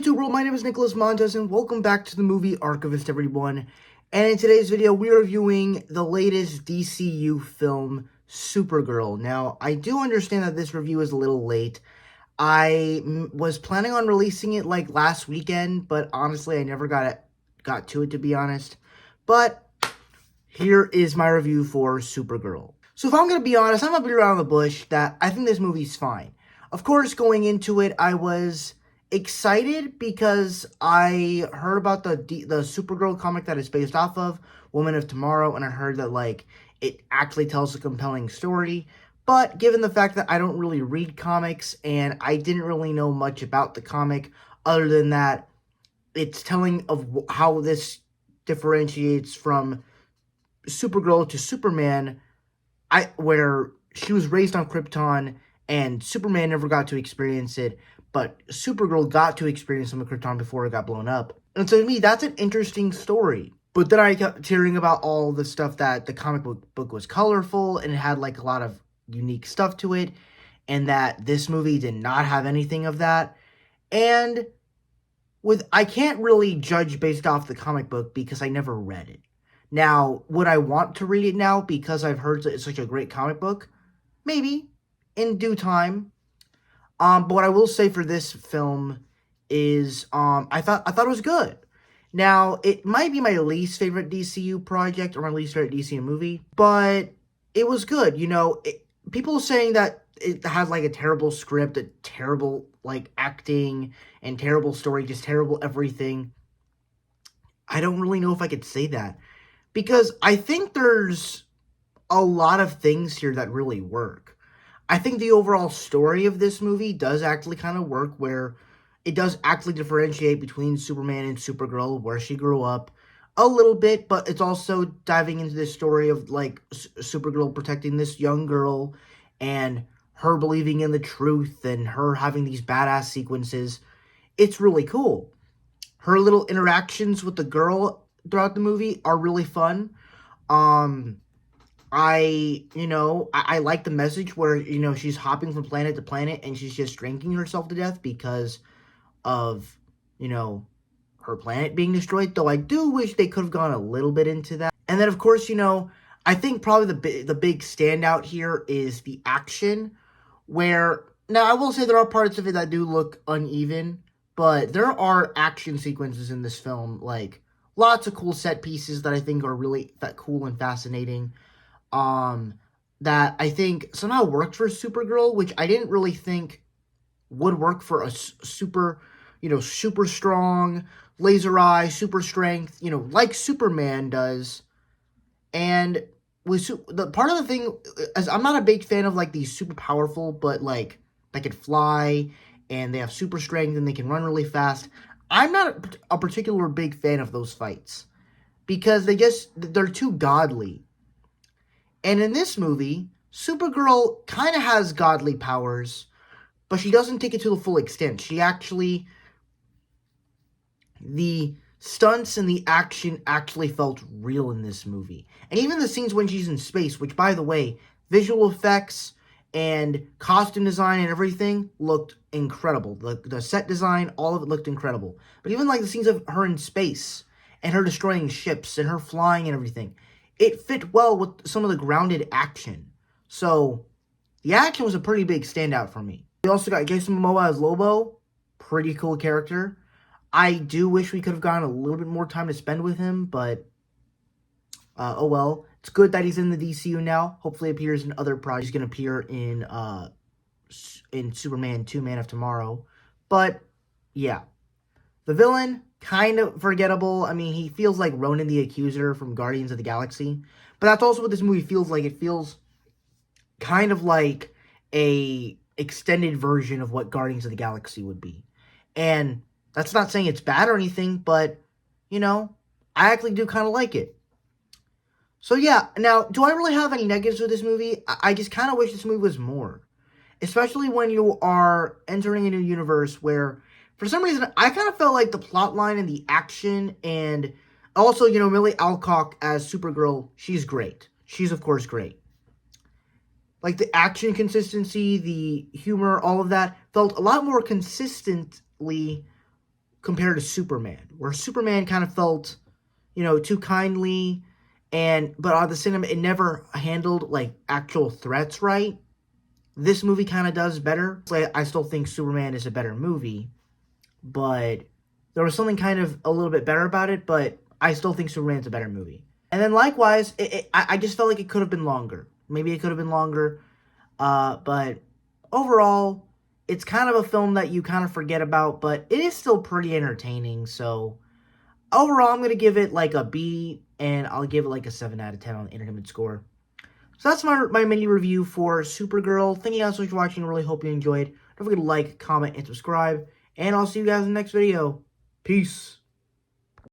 YouTube world? My name is Nicholas Montes, and welcome back to the Movie Archivist, everyone. And in today's video, we're reviewing the latest DCU film, Supergirl. Now, I do understand that this review is a little late. I was planning on releasing it like last weekend, but honestly, I never got to it, to be honest. But here is my review for Supergirl. So if I'm going to be honest, I'm going to be around the bush that I think this movie's fine. Of course, going into it, I was excited because I heard about the Supergirl comic that it's based off of, Woman of Tomorrow, and I heard that it actually tells a compelling story. But given the fact that I don't really read comics and I didn't really know much about the comic other than that it's telling of how this differentiates from Supergirl to Superman, where she was raised on Krypton and Superman never got to experience it, but Supergirl got to experience some of Krypton before it got blown up. And so to me, that's an interesting story. But then I kept hearing about all the stuff that the comic book was colorful and it had a lot of unique stuff to it, and that this movie did not have anything of that. And I can't really judge based off the comic book because I never read it. Now, would I want to read it now because I've heard that it's such a great comic book? Maybe, in due time. But what I will say for this film is, I thought it was good. Now, it might be my least favorite DCU project or my least favorite DCU movie, but it was good. People saying that it has a terrible script, a terrible acting, and terrible story, just terrible everything. I don't really know if I could say that, because I think there's a lot of things here that really work. I think the overall story of this movie does actually kind of work, where it does actually differentiate between Superman and Supergirl, where she grew up a little bit, but it's also diving into this story of Supergirl protecting this young girl and her believing in the truth and her having these badass sequences. It's really cool. Her little interactions with the girl throughout the movie are really fun. I like the message where, she's hopping from planet to planet and she's just drinking herself to death because of, her planet being destroyed. Though I do wish they could have gone a little bit into that. And then, of course, I think probably the big standout here is the action, where, now I will say there are parts of it that do look uneven, but there are action sequences in this film, lots of cool set pieces that I think are really cool and fascinating. That I think somehow worked for Supergirl, which I didn't really think would work for a super strong, laser eye, super strength, like Superman does. And the part of the thing is, I'm not a big fan of these super powerful, but they could fly and they have super strength and they can run really fast. I'm not a particular big fan of those fights because they're too godly. And in this movie, Supergirl kind of has godly powers, but she doesn't take it to the full extent. The stunts and the action actually felt real in this movie. And even the scenes when she's in space, which, by the way, visual effects and costume design and everything looked incredible. The set design, all of it looked incredible. But even the scenes of her in space and her destroying ships and her flying and everything, it fit well with some of the grounded action. So, the action was a pretty big standout for me. We also got Jason Momoa as Lobo. Pretty cool character. I do wish we could have gotten a little bit more time to spend with him, but oh well. It's good that he's in the DCU now. Hopefully appears in other projects. He's going to appear in Superman 2, Man of Tomorrow. But, yeah. The villain, kind of forgettable. I mean, he feels like Ronan the Accuser from Guardians of the Galaxy. But that's also what this movie feels like. It feels kind of like a extended version of what Guardians of the Galaxy would be. And that's not saying it's bad or anything, but, I actually do kind of like it. So yeah, now, do I really have any negatives with this movie? I just kind of wish this movie was more. Especially when you are entering a new universe where, for some reason, I kind of felt like the plotline and the action, and also, Millie Alcock as Supergirl, she's great. She's, of course, great. The action consistency, the humor, all of that felt a lot more consistently compared to Superman, where Superman kind of felt, too kindly, but at the same time, it never handled, like, actual threats right. This movie kind of does better. Like, I still think Superman is a better movie, but there was something kind of a little bit better about it, but I still think Superman's a better movie. And then likewise, I just felt like it could have been longer. Maybe it could have been longer, but overall, it's kind of a film that you kind of forget about, but it is still pretty entertaining. So overall, I'm going to give it like a B, and I'll give it like a 7 out of 10 on the entertainment score. So that's my mini review for Supergirl. Thank you guys so much for watching. I really hope you enjoyed. Don't forget to like, comment, and subscribe. And I'll see you guys in the next video. Peace.